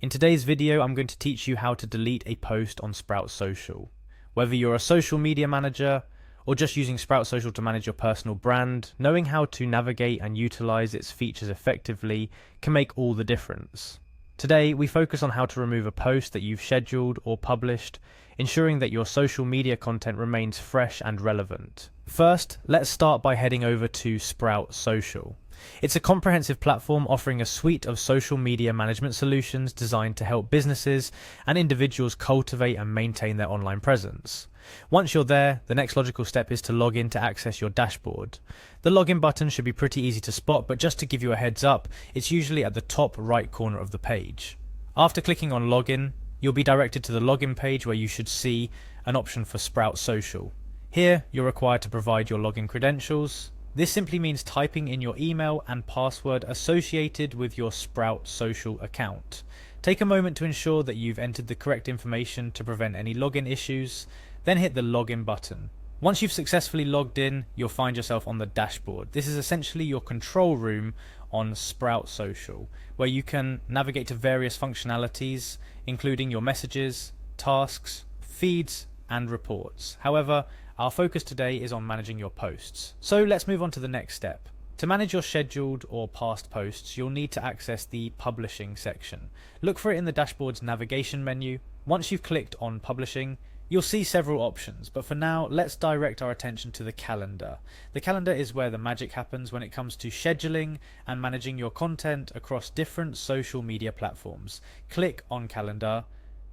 In today's video, I'm going to teach you how to delete a post on Sprout Social. Whether you're a social media manager or just using Sprout Social to manage your personal brand, knowing how to navigate and utilize its features effectively can make all the difference. Today, we focus on how to remove a post that you've scheduled or published, ensuring that your social media content remains fresh and relevant. First, let's start by heading over to Sprout Social. It's a comprehensive platform offering a suite of social media management solutions designed to help businesses and individuals cultivate and maintain their online presence. Once you're there, the next logical step is to log in to access your dashboard. The login button should be pretty easy to spot, but just to give you a heads up, it's usually at the top right corner of the page. After clicking on login, you'll be directed to the login page where you should see an option for Sprout Social. Here, you're required to provide your login credentials. This simply means typing in your email and password associated with your Sprout Social account. Take a moment to ensure that you've entered the correct information to prevent any login issues, then hit the login button. Once you've successfully logged in, you'll find yourself on the dashboard. This is essentially your control room on Sprout Social, where you can navigate to various functionalities, including your messages, tasks, feeds, and reports. However, our focus today is on managing your posts. So let's move on to the next step. To manage your scheduled or past posts, you'll need to access the publishing section. Look for it in the dashboard's navigation menu. Once you've clicked on publishing, you'll see several options, but for now, let's direct our attention to the calendar. The calendar is where the magic happens when it comes to scheduling and managing your content across different social media platforms. Click on calendar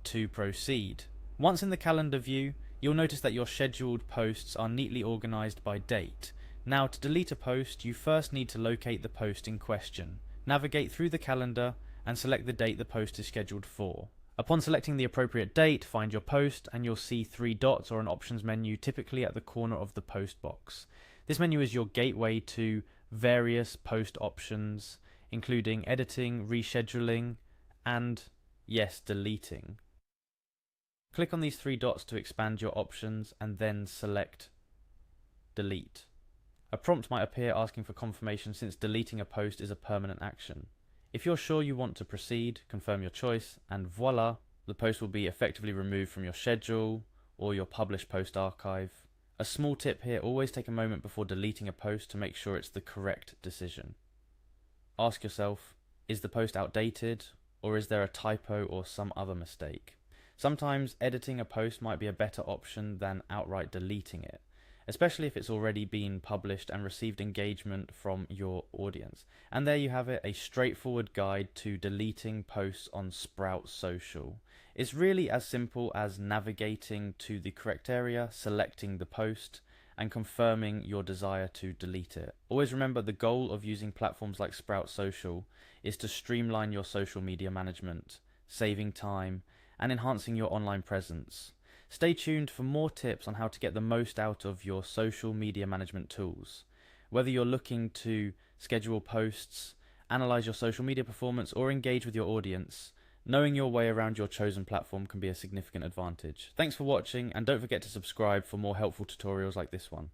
to proceed. Once in the calendar view, you'll notice that your scheduled posts are neatly organized by date. Now, to delete a post, you first need to locate the post in question. Navigate through the calendar and select the date the post is scheduled for. Upon selecting the appropriate date, find your post and you'll see 3 dots or an options menu typically at the corner of the post box. This menu is your gateway to various post options, including editing, rescheduling, and, yes, deleting. Click on these 3 dots to expand your options and then select Delete. A prompt might appear asking for confirmation since deleting a post is a permanent action. If you're sure you want to proceed, confirm your choice, and voila, the post will be effectively removed from your schedule or your published post archive. A small tip here, always take a moment before deleting a post to make sure it's the correct decision. Ask yourself, is the post outdated, or is there a typo or some other mistake? Sometimes editing a post might be a better option than outright deleting it, especially if it's already been published and received engagement from your audience. And there you have it, a straightforward guide to deleting posts on Sprout Social. It's really as simple as navigating to the correct area, selecting the post, and confirming your desire to delete it. Always remember, the goal of using platforms like Sprout Social is to streamline your social media management, saving time, and enhancing your online presence. Stay tuned for more tips on how to get the most out of your social media management tools. Whether you're looking to schedule posts, analyze your social media performance, or engage with your audience, knowing your way around your chosen platform can be a significant advantage. Thanks for watching, and don't forget to subscribe for more helpful tutorials like this one.